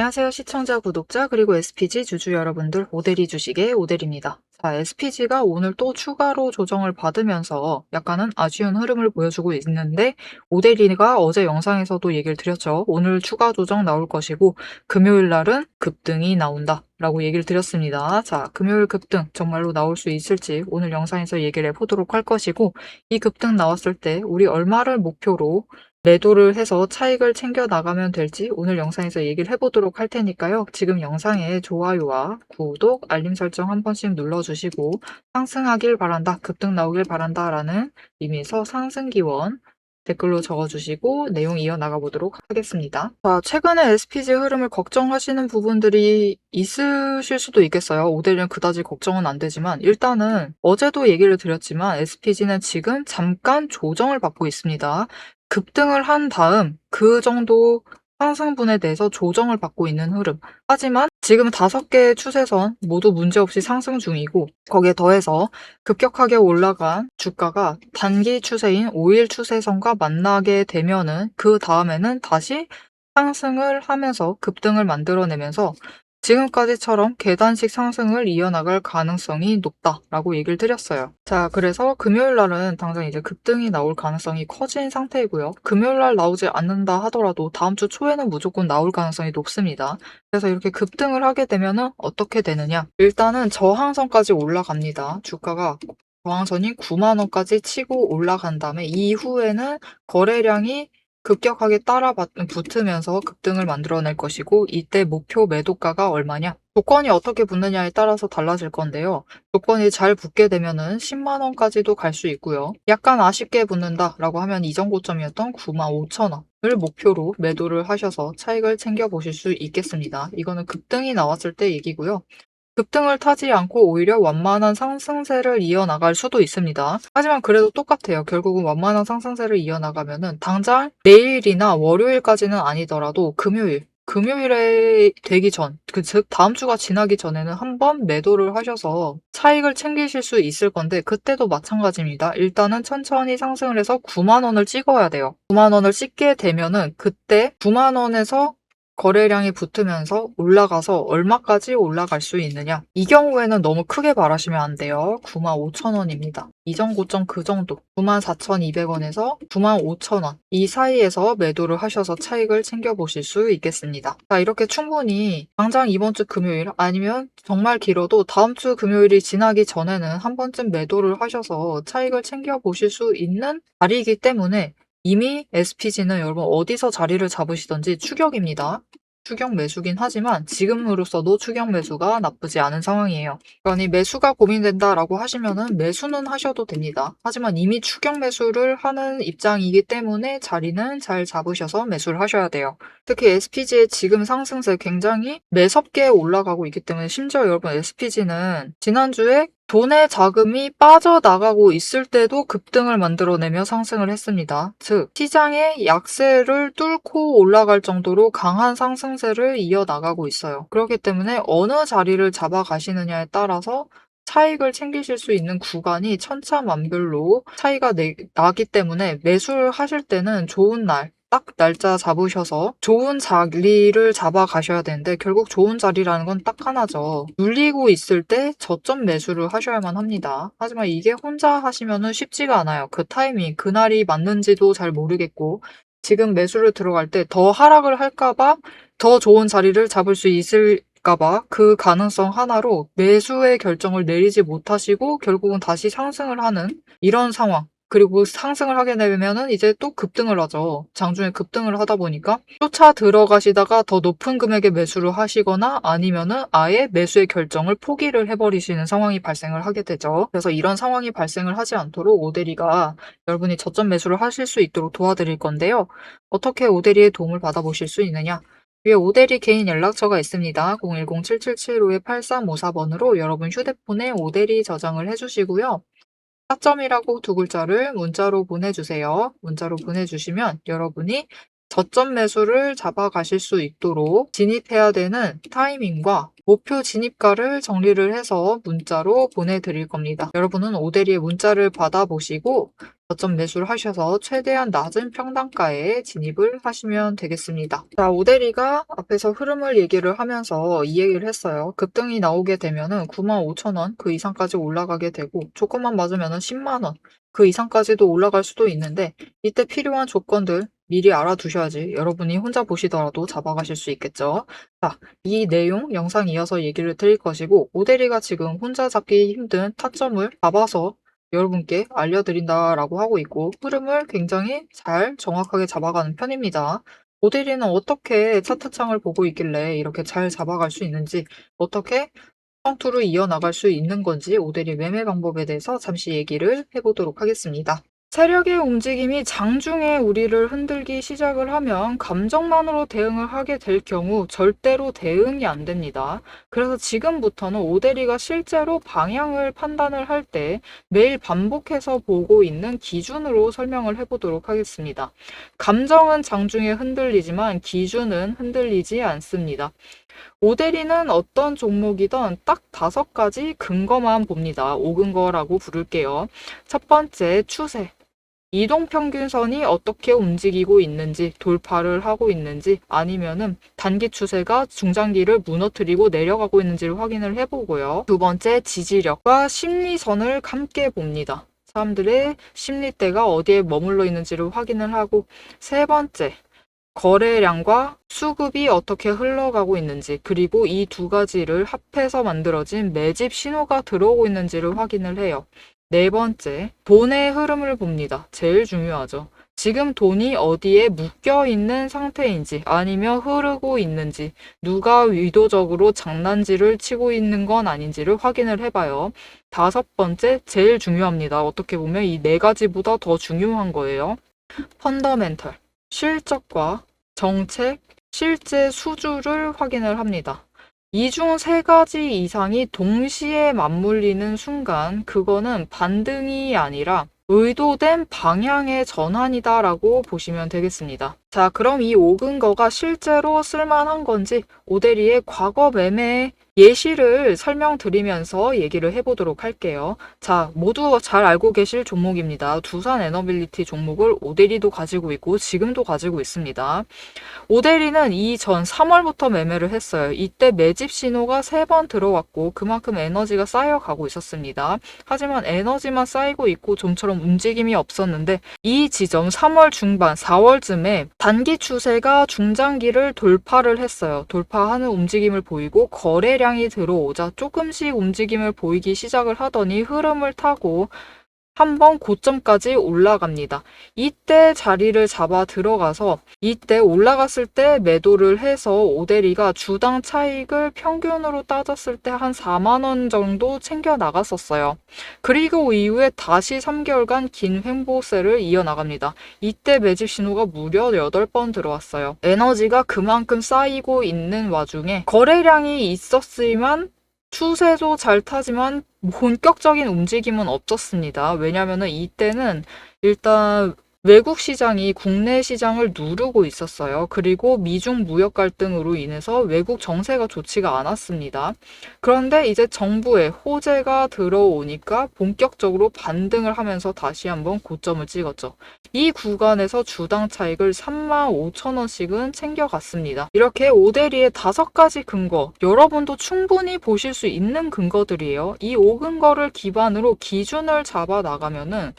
안녕하세요 시청자, 구독자, 그리고 SPG 주주 여러분들, 오데리 주식의 오데리입니다. 자, SPG가 오늘 또 추가로 조정을 받으면서 약간은 아쉬운 흐름을 보여주고 있는데, 오데리가 어제 영상에서도 얘기를 드렸죠. 오늘 추가 조정 나올 것이고 금요일 날은 급등이 나온다 라고 얘기를 드렸습니다. 자, 금요일 급등 정말로 나올 수 있을지 오늘 영상에서 얘기를 해보도록 할 것이고, 이 급등 나왔을 때 우리 얼마를 목표로 매도를 해서 차익을 챙겨 나가면 될지 오늘 영상에서 얘기를 해보도록 할 테니까요. 지금 영상에 좋아요와 구독, 알림 설정 한 번씩 눌러주시고, 상승하길 바란다, 급등 나오길 바란다 라는 의미에서 상승 기원 댓글로 적어주시고 내용 이어나가 보도록 하겠습니다. 자, 최근에 SPG 흐름을 걱정하시는 부분들이 있으실 수도 있겠어요. 오데리는 그다지 걱정은 안 되지만, 일단은 어제도 얘기를 드렸지만 SPG는 지금 잠깐 조정을 받고 있습니다. 급등을 한 다음 그 정도 상승분에 대해서 조정을 받고 있는 흐름. 하지만 지금 5개의 추세선 모두 문제없이 상승 중이고, 거기에 더해서 급격하게 올라간 주가가 단기 추세인 5일 추세선과 만나게 되면은 그 다음에는 다시 상승을 하면서 급등을 만들어내면서 지금까지처럼 계단식 상승을 이어나갈 가능성이 높다라고 얘기를 드렸어요. 자, 그래서 금요일 날은 당장 이제 급등이 나올 가능성이 커진 상태이고요. 금요일 날 나오지 않는다 하더라도 다음 주 초에는 무조건 나올 가능성이 높습니다. 그래서 이렇게 급등을 하게 되면은 어떻게 되느냐? 일단은 저항선까지 올라갑니다. 주가가 저항선이 9만 원까지 치고 올라간 다음에 이후에는 거래량이 급격하게 붙으면서 급등을 만들어낼 것이고, 이때 목표 매도가가 얼마냐? 조건이 어떻게 붙느냐에 따라서 달라질 건데요. 조건이 잘 붙게 되면은 10만 원까지도 갈 수 있고요. 약간 아쉽게 붙는다라고 하면 이전 고점이었던 9만 5천 원을 목표로 매도를 하셔서 차익을 챙겨 보실 수 있겠습니다. 이거는 급등이 나왔을 때 얘기고요. 급등을 타지 않고 오히려 완만한 상승세를 이어나갈 수도 있습니다. 하지만 그래도 똑같아요. 결국은 완만한 상승세를 이어나가면은 당장 내일이나 월요일까지는 아니더라도 금요일에 되기 전, 즉 다음 주가 지나기 전에는 한번 매도를 하셔서 차익을 챙기실 수 있을 건데, 그때도 마찬가지입니다. 일단은 천천히 상승을 해서 9만 원을 찍어야 돼요. 9만 원을 찍게 되면은 그때 9만 원에서 거래량이 붙으면서 올라가서 얼마까지 올라갈 수 있느냐? 이 경우에는 너무 크게 바라시면 안 돼요. 9만 5천 원입니다. 이전 고점 그 정도, 9만 4,200원에서 9만 5천 원 이 사이에서 매도를 하셔서 차익을 챙겨보실 수 있겠습니다. 자, 이렇게 충분히 당장 이번 주 금요일, 아니면 정말 길어도 다음 주 금요일이 지나기 전에는 한 번쯤 매도를 하셔서 차익을 챙겨보실 수 있는 자리이기 때문에, 이미 SPG는 여러분 어디서 자리를 잡으시든지 추격입니다. 추격 매수긴 하지만 지금으로서도 추격 매수가 나쁘지 않은 상황이에요. 그러니 매수가 고민된다라고 하시면은 매수는 하셔도 됩니다. 하지만 이미 추격 매수를 하는 입장이기 때문에 자리는 잘 잡으셔서 매수를 하셔야 돼요. 특히 SPG의 지금 상승세 굉장히 매섭게 올라가고 있기 때문에, 심지어 여러분 SPG는 지난주에 돈의 자금이 빠져나가고 있을 때도 급등을 만들어내며 상승을 했습니다. 즉, 시장의 약세를 뚫고 올라갈 정도로 강한 상승세를 이어나가고 있어요. 그렇기 때문에 어느 자리를 잡아가시느냐에 따라서 차익을 챙기실 수 있는 구간이 천차만별로 차이가 나기 때문에, 매수를 하실 때는 좋은 날, 딱 날짜 잡으셔서 좋은 자리를 잡아 가셔야 되는데, 결국 좋은 자리라는 건 딱 하나죠. 눌리고 있을 때 저점 매수를 하셔야만 합니다. 하지만 이게 혼자 하시면은 쉽지가 않아요. 그 타이밍, 그날이 맞는지도 잘 모르겠고, 지금 매수를 들어갈 때 더 하락을 할까봐 더 좋은 자리를 잡을 수 있을까봐 그 가능성 하나로 매수의 결정을 내리지 못하시고 결국은 다시 상승을 하는 이런 상황. 그리고 상승을 하게 되면은 이제 또 급등을 하죠. 장중에 급등을 하다 보니까 쫓아 들어가시다가 더 높은 금액의 매수를 하시거나, 아니면은 아예 매수의 결정을 포기를 해버리시는 상황이 발생을 하게 되죠. 그래서 이런 상황이 발생을 하지 않도록 오데리가 여러분이 저점 매수를 하실 수 있도록 도와드릴 건데요. 어떻게 오데리의 도움을 받아보실 수 있느냐? 위에 오데리 개인 연락처가 있습니다. 010-777-8354번으로 여러분 휴대폰에 오데리 저장을 해주시고요. 타점이라고 2글자를 문자로 보내주세요. 문자로 보내주시면 여러분이 저점 매수를 잡아가실 수 있도록 진입해야 되는 타이밍과 목표 진입가를 정리를 해서 문자로 보내드릴 겁니다. 여러분은 오대리의 문자를 받아보시고 저점 매수를 하셔서 최대한 낮은 평단가에 진입을 하시면 되겠습니다. 자, 오대리가 앞에서 흐름을 얘기를 하면서 이 얘기를 했어요. 급등이 나오게 되면은 95,000원 그 이상까지 올라가게 되고 조금만 맞으면은 10만 원 그 이상까지도 올라갈 수도 있는데 이때 필요한 조건들 미리 알아두셔야지 여러분이 혼자 보시더라도 잡아가실 수 있겠죠. 자, 이 내용 영상 이어서 얘기를 드릴 것이고 오대리가 지금 혼자 잡기 힘든 타점을 잡아서 여러분께 알려드린다라고 하고 있고 흐름을 굉장히 잘 정확하게 잡아가는 편입니다. 오대리는 어떻게 차트창을 보고 있길래 이렇게 잘 잡아갈 수 있는지 어떻게 투를 이어나갈 수 있는 건지 오대리 매매 방법에 대해서 잠시 얘기를 해보도록 하겠습니다. 세력의 움직임이 장중에 우리를 흔들기 시작을 하면 감정만으로 대응을 하게 될 경우 절대로 대응이 안 됩니다. 그래서 지금부터는 오대리가 실제로 방향을 판단을 할 때 매일 반복해서 보고 있는 기준으로 설명을 해보도록 하겠습니다. 감정은 장중에 흔들리지만 기준은 흔들리지 않습니다. 오대리는 어떤 종목이든 딱 5가지 근거만 봅니다. 5근거라고 부를게요. 첫 번째, 추세. 이동평균선이 어떻게 움직이고 있는지, 돌파를 하고 있는지, 아니면은 단기 추세가 중장기를 무너뜨리고 내려가고 있는지를 확인을 해보고요. 두 번째, 지지력과 심리선을 함께 봅니다. 사람들의 심리대가 어디에 머물러 있는지를 확인을 하고, 세 번째, 거래량과 수급이 어떻게 흘러가고 있는지, 그리고 이 2가지를 합해서 만들어진 매집 신호가 들어오고 있는지를 확인을 해요. 네 번째, 돈의 흐름을 봅니다. 제일 중요하죠. 지금 돈이 어디에 묶여 있는 상태인지 아니면 흐르고 있는지, 누가 의도적으로 장난질을 치고 있는 건 아닌지를 확인을 해봐요. 5번째, 제일 중요합니다. 어떻게 보면 이 4가지보다 더 중요한 거예요. 펀더멘털. 실적과 정책, 실제 수주를 확인을 합니다. 이 중 3가지 이상이 동시에 맞물리는 순간 그거는 반등이 아니라 의도된 방향의 전환이다라고 보시면 되겠습니다. 자, 그럼 이 5근거가 실제로 쓸만한 건지 오대리의 과거 매매 예시를 설명드리면서 얘기를 해보도록 할게요. 자, 모두 잘 알고 계실 종목입니다. 두산 에너빌리티 종목을 오대리도 가지고 있고 지금도 가지고 있습니다. 오대리는 이전 3월부터 매매를 했어요. 이때 매집 신호가 3번 들어왔고 그만큼 에너지가 쌓여가고 있었습니다. 하지만 에너지만 쌓이고 있고 좀처럼 움직임이 없었는데 이 지점 3월 중반, 4월쯤에 단기 추세가 중장기를 돌파를 했어요. 돌파하는 움직임을 보이고 거래량이 들어오자 조금씩 움직임을 보이기 시작을 하더니 흐름을 타고 한번 고점까지 올라갑니다. 이때 자리를 잡아 들어가서 이때 올라갔을 때 매도를 해서 오대리가 주당 차익을 평균으로 따졌을 때 한 4만 원 정도 챙겨 나갔었어요. 그리고 이후에 다시 3개월간 긴 횡보세를 이어나갑니다. 이때 매집 신호가 무려 8번 들어왔어요. 에너지가 그만큼 쌓이고 있는 와중에 거래량이 있었지만 추세도 잘 타지만 본격적인 움직임은 없었습니다. 왜냐면은 이때는 일단 외국 시장이 국내 시장을 누르고 있었어요. 그리고 미중 무역 갈등으로 인해서 외국 정세가 좋지가 않았습니다. 그런데 이제 정부의 호재가 들어오니까 본격적으로 반등을 하면서 다시 한번 고점을 찍었죠. 이 구간에서 주당 차익을 35,000원씩은 챙겨갔습니다. 이렇게 오대리의 5가지 근거, 여러분도 충분히 보실 수 있는 근거들이에요. 이 5근거를 기반으로 기준을 잡아 나가면은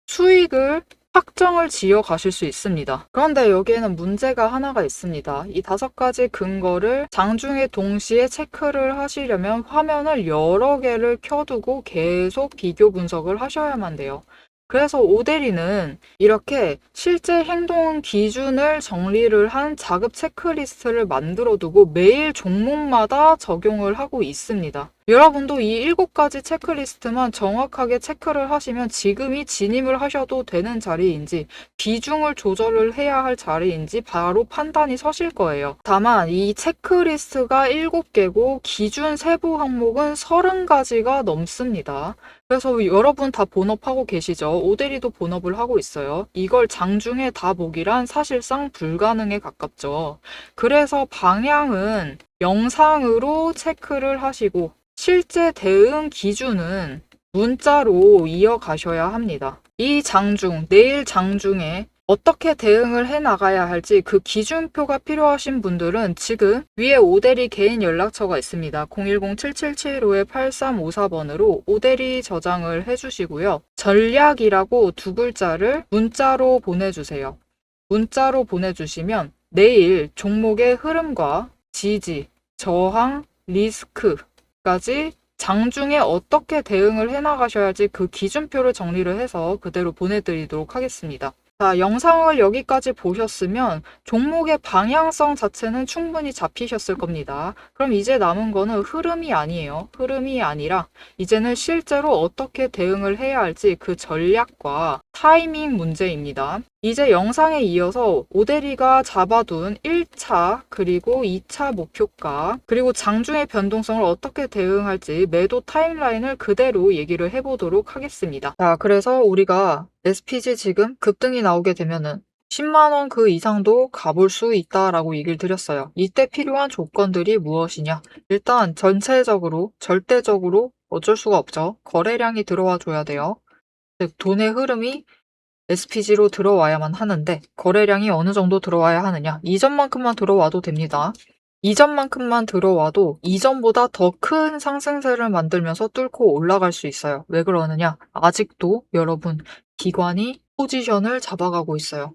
수익을 확정을 지어 가실 수 있습니다. 그런데 여기에는 문제가 하나가 있습니다. 이 5가지 근거를 장중에 동시에 체크를 하시려면 화면을 여러 개를 켜두고 계속 비교 분석을 하셔야만 돼요. 그래서 오대리는 이렇게 실제 행동 기준을 정리를 한 자급 체크리스트를 만들어 두고 매일 종목마다 적용을 하고 있습니다. 여러분도 이 7가지 체크리스트만 정확하게 체크를 하시면 지금이 진입을 하셔도 되는 자리인지 비중을 조절을 해야 할 자리인지 바로 판단이 서실 거예요. 다만 이 체크리스트가 7개고 기준 세부 항목은 30가지가 넘습니다. 그래서 여러분 다 본업하고 계시죠? 오대리도 본업을 하고 있어요. 이걸 장중에 다 보기란 사실상 불가능에 가깝죠. 그래서 방향은 영상으로 체크를 하시고 실제 대응 기준은 문자로 이어가셔야 합니다. 이 장중, 내일 장중에 어떻게 대응을 해 나가야 할지 그 기준표가 필요하신 분들은 지금 위에 오대리 개인 연락처가 있습니다. 010-7775-8354번으로 오대리 저장을 해주시고요. 전략이라고 2글자를 문자로 보내주세요. 문자로 보내주시면 내일 종목의 흐름과 지지, 저항, 리스크 까지 장중에 어떻게 대응을 해나가셔야 할지 그 기준표를 정리를 해서 그대로 보내드리도록 하겠습니다. 자, 영상을 여기까지 보셨으면 종목의 방향성 자체는 충분히 잡히셨을 겁니다. 그럼 이제 남은 거는 흐름이 아니에요. 흐름이 아니라 이제는 실제로 어떻게 대응을 해야 할지 그 전략과 타이밍 문제입니다. 이제 영상에 이어서 오대리가 잡아둔 1차 그리고 2차 목표가 그리고 장중의 변동성을 어떻게 대응할지 매도 타임라인을 그대로 얘기를 해보도록 하겠습니다. 자, 그래서 우리가 SPG 지금 급등이 나오게 되면은 10만원 그 이상도 가볼 수 있다라고 얘기를 드렸어요. 이때 필요한 조건들이 무엇이냐? 일단 전체적으로 절대적으로 어쩔 수가 없죠. 거래량이 들어와 줘야 돼요. 즉 돈의 흐름이 SPG로 들어와야만 하는데 거래량이 어느 정도 들어와야 하느냐? 이전만큼만 들어와도 됩니다. 이전만큼만 들어와도 이전보다 더 큰 상승세를 만들면서 뚫고 올라갈 수 있어요. 왜 그러느냐? 아직도 여러분 기관이 포지션을 잡아가고 있어요.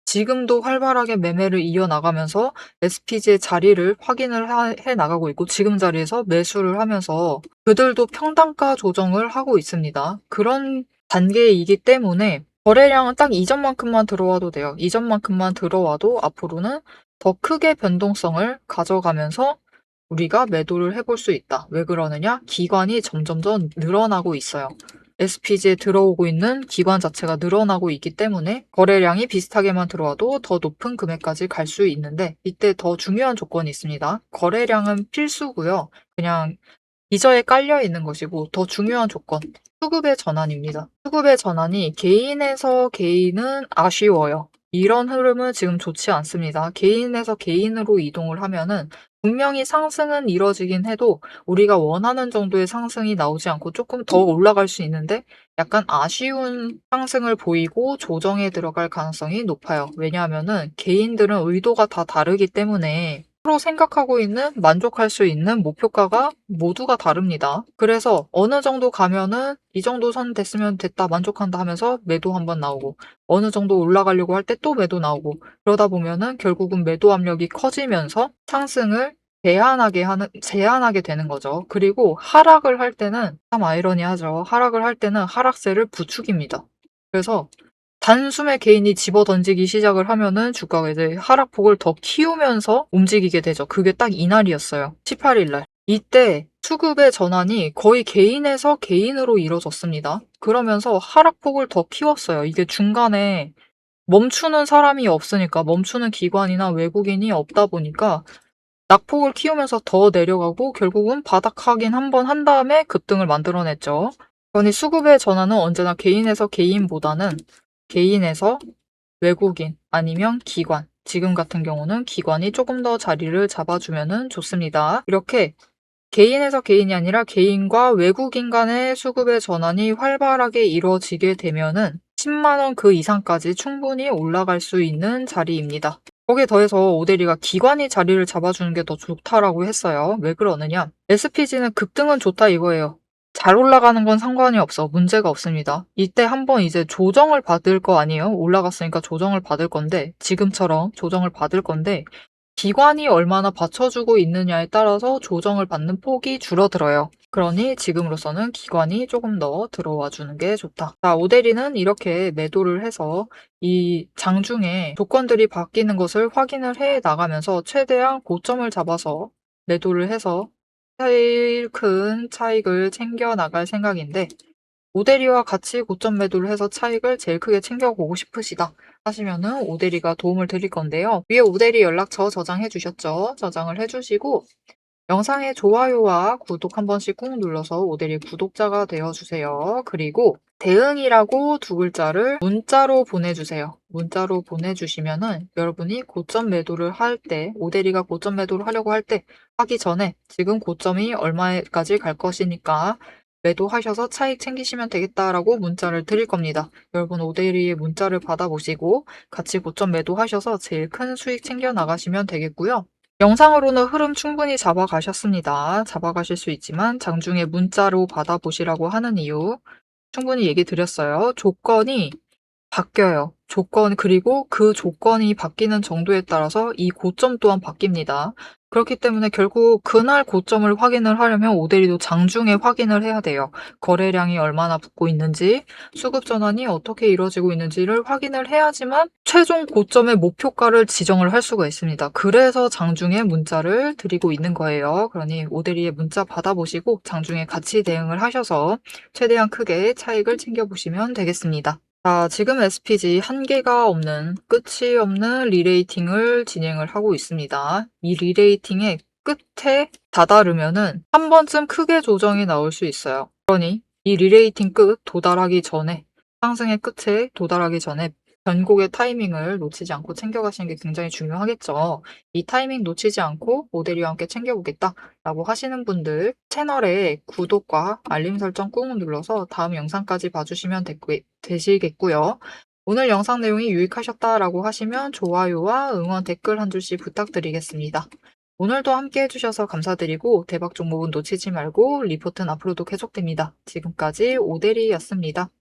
지금도 활발하게 매매를 이어나가면서 SPG의 자리를 확인을 해 나가고 있고 지금 자리에서 매수를 하면서 그들도 평단가 조정을 하고 있습니다. 그런 단계이기 때문에 거래량은 딱 이전만큼만 들어와도 돼요. 이전만큼만 들어와도 앞으로는 더 크게 변동성을 가져가면서 우리가 매도를 해볼 수 있다. 왜 그러느냐? 기관이 점점점 늘어나고 있어요. SPG에 들어오고 있는 기관 자체가 늘어나고 있기 때문에 거래량이 비슷하게만 들어와도 더 높은 금액까지 갈 수 있는데 이때 더 중요한 조건이 있습니다. 거래량은 필수고요. 그냥 기저에 깔려 있는 것이고 더 중요한 조건, 수급의 전환입니다. 수급의 전환이 개인에서 개인은 아쉬워요. 이런 흐름은 지금 좋지 않습니다. 개인에서 개인으로 이동을 하면은 분명히 상승은 이뤄지긴 해도 우리가 원하는 정도의 상승이 나오지 않고 조금 더 올라갈 수 있는데 약간 아쉬운 상승을 보이고 조정에 들어갈 가능성이 높아요. 왜냐하면은 개인들은 의도가 다 다르기 때문에 서로 생각하고 있는 만족할 수 있는 목표가가 모두가 다릅니다. 그래서 어느 정도 가면은 이 정도 선 됐으면 됐다 만족한다 하면서 매도 한번 나오고 어느 정도 올라가려고 할 때 또 매도 나오고 그러다 보면은 결국은 매도 압력이 커지면서 상승을 제한하게 되는 거죠. 그리고 하락을 할 때는 참 아이러니하죠. 하락을 할 때는 하락세를 부추깁니다. 그래서 단숨에 개인이 집어던지기 시작을 하면은 주가가 이제 하락폭을 더 키우면서 움직이게 되죠. 그게 딱 이날이었어요. 18일 날. 이때 수급의 전환이 거의 개인에서 개인으로 이루어졌습니다. 그러면서 하락폭을 더 키웠어요. 이게 중간에 멈추는 사람이 없으니까, 멈추는 기관이나 외국인이 없다 보니까 낙폭을 키우면서 더 내려가고 결국은 바닥 확인 한 번 한 다음에 급등을 만들어냈죠. 그러니 수급의 전환은 언제나 개인에서 개인보다는 개인에서 외국인 아니면 기관, 지금 같은 경우는 기관이 조금 더 자리를 잡아주면 좋습니다. 이렇게 개인에서 개인이 아니라 개인과 외국인 간의 수급의 전환이 활발하게 이루어지게 되면은 10만원 그 이상까지 충분히 올라갈 수 있는 자리입니다. 거기에 더해서 오데리가 기관이 자리를 잡아주는 게 더 좋다라고 했어요. 왜 그러느냐? SPG는 급등은 좋다 이거예요. 잘 올라가는 건 상관이 없어. 문제가 없습니다. 이때 한번 이제 조정을 받을 거 아니에요? 올라갔으니까 조정을 받을 건데 지금처럼 조정을 받을 건데 기관이 얼마나 받쳐주고 있느냐에 따라서 조정을 받는 폭이 줄어들어요. 그러니 지금으로서는 기관이 조금 더 들어와 주는 게 좋다. 자, 오데리는 이렇게 매도를 해서 이 장중에 조건들이 바뀌는 것을 확인을 해 나가면서 최대한 고점을 잡아서 매도를 해서 제일 큰 차익을 챙겨 나갈 생각인데 오대리와 같이 고점 매도를 해서 차익을 제일 크게 챙겨보고 싶으시다 하시면은 오대리가 도움을 드릴 건데요. 위에 오대리 연락처 저장해 주셨죠? 저장을 해주시고 영상에 좋아요와 구독 한 번씩 꾹 눌러서 오대리 구독자가 되어주세요. 그리고 대응이라고 두 글자를 문자로 보내주세요. 문자로 보내주시면은 여러분이 고점 매도를 할 때, 오대리가 고점 매도를 하려고 할 때 하기 전에 지금 고점이 얼마까지 갈 것이니까 매도하셔서 차익 챙기시면 되겠다라고 문자를 드릴 겁니다. 여러분 오대리의 문자를 받아보시고 같이 고점 매도하셔서 제일 큰 수익 챙겨 나가시면 되겠고요. 영상으로는 흐름 충분히 잡아가셨습니다. 잡아가실 수 있지만 장중에 문자로 받아보시라고 하는 이유 충분히 얘기 드렸어요. 조건이 바뀌어요. 그리고 그 조건이 바뀌는 정도에 따라서 이 고점 또한 바뀝니다. 그렇기 때문에 결국 그날 고점을 확인을 하려면 오대리도 장중에 확인을 해야 돼요. 거래량이 얼마나 붙고 있는지, 수급 전환이 어떻게 이루어지고 있는지를 확인을 해야지만 최종 고점의 목표가를 지정을 할 수가 있습니다. 그래서 장중에 문자를 드리고 있는 거예요. 그러니 오대리의 문자 받아보시고 장중에 같이 대응을 하셔서 최대한 크게 차익을 챙겨보시면 되겠습니다. 자, 지금 SPG 한계가 없는, 끝이 없는 리레이팅을 진행을 하고 있습니다. 이 리레이팅의 끝에 다다르면은 한 번쯤 크게 조정이 나올 수 있어요. 그러니 이 리레이팅 끝 도달하기 전에, 상승의 끝에 도달하기 전에 변곡의 타이밍을 놓치지 않고 챙겨가시는 게 굉장히 중요하겠죠. 이 타이밍 놓치지 않고 모델이와 함께 챙겨보겠다라고 하시는 분들 채널에 구독과 알림 설정 꾹 눌러서 다음 영상까지 봐주시면 되시겠고요. 오늘 영상 내용이 유익하셨다라고 하시면 좋아요와 응원 댓글 한 줄씩 부탁드리겠습니다. 오늘도 함께 해주셔서 감사드리고 대박 종목은 놓치지 말고 리포트는 앞으로도 계속됩니다. 지금까지 오대리였습니다.